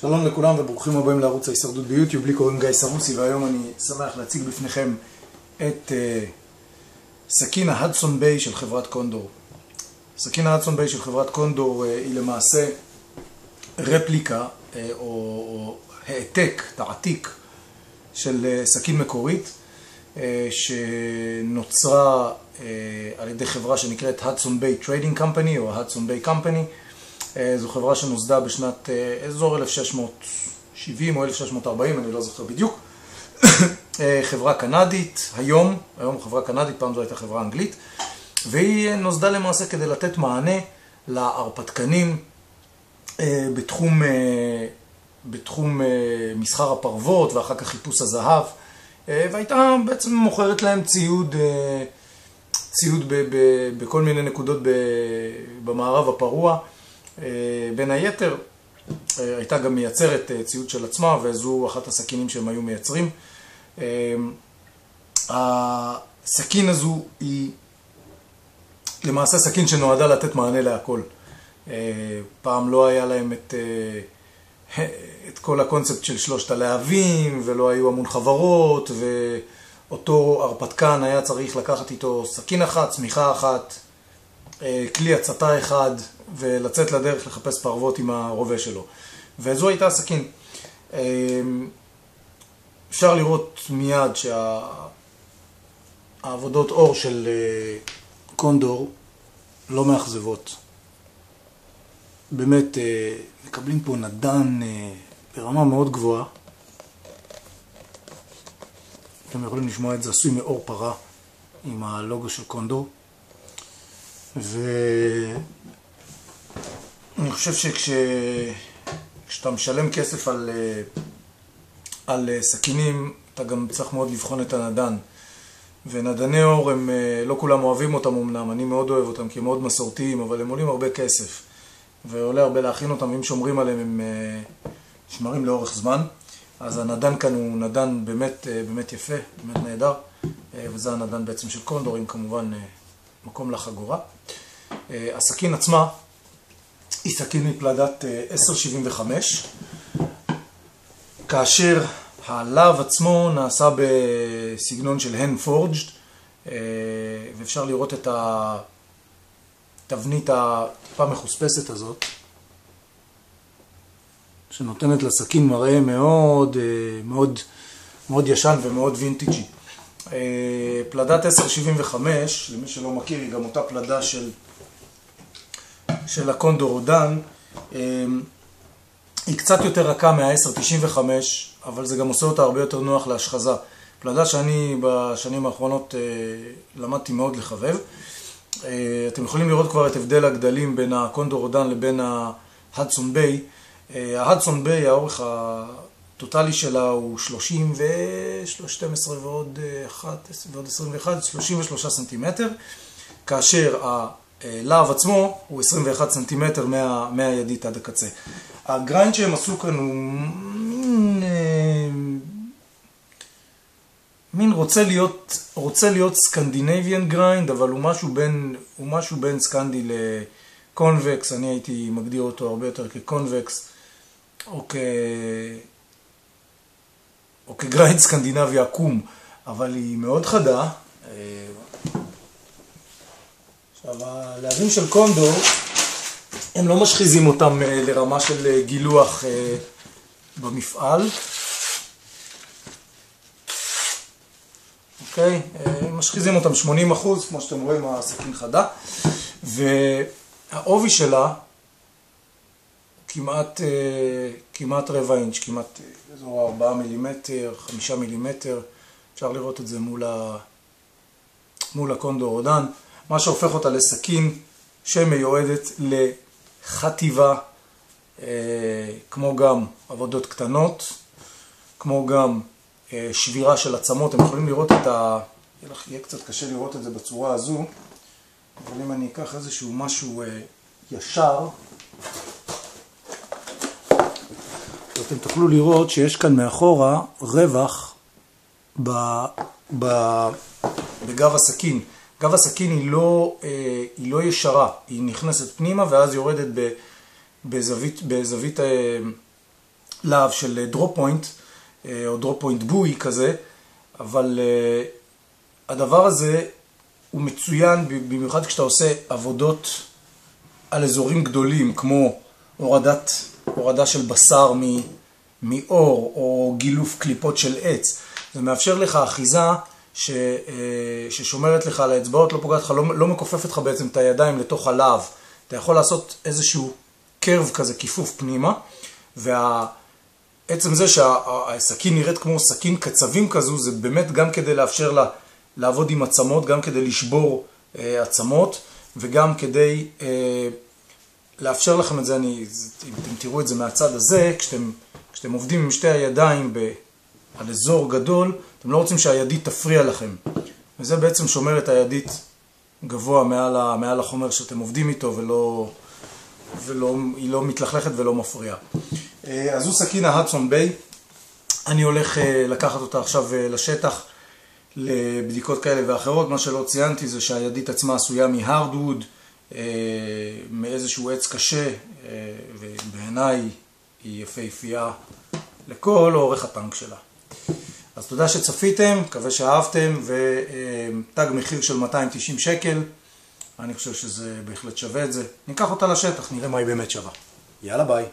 שלום לכולם וברוכים הבאים לערוץ ההישרדות ביוטיוב. לי קוראים גיא סרוסי והיום אני שמח להציג בפניכם את סכין ההדסון ביי של חברת קונדור. סכין ההדסון ביי של חברת קונדור היא למעשה רפליקה או העתק, תעתיק של סכין מקורית שנוצרה על ידי חברה שנקראת הדסון ביי טריידינג קמפני או הדסון ביי קמפני. זו חברה שנוסדה בשנת אזור 1670 או 1640, אני לא זוכר בדיוק. חברה קנדית, היום חברה קנדית, פעם זו הייתה חברה אנגלית, והיא נוסדה למעשה כדי לתת מענה להרפתקנים בתחום מסחר הפרוות ואחר כך חיפוש הזהב, והייתה בעצם מוכרת להם ציוד בכל מיני נקודות במערב הפרוע. בין היתר הייתה גם מייצרת ציוד של עצמה, וזו אחת הסכינים שהם היו מייצרים. הסכין הזו היא למעשה סכין שנועדה לתת מענה להכל. פעם לא היה להם את כל הקונספט של שלושת הלהבים, ולא היו המון חברות, ואותו הרפתקן היה צריך לקחת איתו סכין אחת, צמיחה אחת, כלי הצתה אחד, ולצאת לדרך לחפש פרוות עם הרובה שלו. וזו הייתה הסכין. אפשר לראות מיד שהעבודות אור של קונדור לא מאכזבות. באמת מקבלים פה נדן ברמה מאוד גבוהה. אתם יכולים לשמוע את זה, עשוי מאור פרה עם הלוגו של קונדור. ואני חושב שכשאתה משלם כסף על סכינים, אתה גם צריך מאוד לבחון את הנדן. ונדני אור, הם לא כולם אוהבים אותם אמנם, אני מאוד אוהב אותם כי הם מאוד מסורתיים, אבל הם עולים הרבה כסף. ועולה הרבה להכין אותם, אם שומרים עליהם הם שמרים לאורך זמן. אז הנדן כאן הוא נדן באמת יפה, באמת נהדר. וזה הנדן בעצם של קונדור, עם כמובן מקום לחגורה. הסכין עצמה היא סכין מפלדת 1075, כאשר הלהב עצמו נעשה בסגנון של hand forged, ואפשר לראות את התבנית הטיפה מחוספסת הזאת, שנותנת לסכין מראה מאוד ישן ומאוד וינטיג'י. פלדת 1075, למי שלא מכיר, היא גם אותה פלדה של הקונדור רודן. היא קצת יותר רכה מה-1095, אבל זה גם עושה אותה הרבה יותר נוח להשחזה. פלדה שאני בשנים האחרונות למדתי מאוד לחבב. אתם יכולים לראות כבר את הבדל הגדלים בין הקונדור רודן לבין ההדסון ביי. ההדסון ביי, האורך הטוטלי שלה הוא 30 ו-12 ועוד 21, 33 סנטימטר, כאשר הלהב עצמו הוא 21 סנטימטר מהידית עד הקצה. הגריינד שהם עשו כאן הוא מין רוצה להיות סקנדינביאן גריינד, אבל הוא משהו בין סקנדי לקונבקס. אני הייתי מגדיר אותו הרבה יותר כקונבקס או כגריינד סקנדינבי עקום, אבל היא מאוד חדה. עכשיו, הלהבים של קונדור, הם לא משחיזים אותם לרמה של גילוח במפעל. אוקיי? משחיזים אותם 80%, כמו שאתם רואים, הסכין חדה. והעובי שלה כמעט רבע אינץ', כמעט אזור 4 מילימטר, 5 מילימטר. אפשר לראות את זה מול הקונדור רודן. מה שהופך אותה לסכין שמיועדת לחטיבה, כמו גם עבודות קטנות, כמו גם שבירה של עצמות. אתם יכולים לראות יהיה קצת קשה לראות את זה בצורה הזו, אבל אם אני אקח איזשהו משהו ישר, אתם תוכלו לראות שיש כאן מאחורה רווח בגב הסכין. גב הסכין היא לא ישרה, היא נכנסת פנימה ואז יורדת בזווית להב של דרופ פוינט, או דרופ פוינט בוי כזה, אבל הדבר הזה הוא מצוין במיוחד כשאתה עושה עבודות על אזורים גדולים, כמו הורדה של בשר מאור, או גילוף קליפות של עץ. זה מאפשר לך אחיזה ששומרת לך על האצבעות, לא פוגעת לך, לא מכופפת לך בעצם את הידיים לתוך הלהב. אתה יכול לעשות איזשהו קרב כזה, כיפוף פנימה, ועצם זה שהסכין נראית כמו סכין קצבים כזו, זה באמת גם כדי לאפשר לה לעבוד עם עצמות, גם כדי לשבור עצמות, וגם כדי לאפשר לכם את זה. אם אתם תראו את זה מהצד הזה, כשאתם עובדים עם שתי הידיים על אזור גדול, אתם לא רוצים שהידית תפריע לכם. וזה בעצם שומר את הידית גבוה מעל החומר שאתם עובדים איתו, והיא לא מתלכלכת ולא מפריעה. אז זו סכין ההדסון ביי. אני הולך לקחת אותה עכשיו לשטח לבדיקות כאלה ואחרות. מה שלא ציינתי זה שהידית עצמה עשויה מהרדווד, מאיזשהו עץ קשה, ובעיניי היא יפהפייה לכל אורך הטנק שלה. אז תודה שצפיתם, מקווה שאהבתם, ותג מחיר של 290 שקל. אני חושב שזה בהחלט שווה את זה. ניקח אותה לשטח, נראה מה היא באמת שווה. יאללה ביי.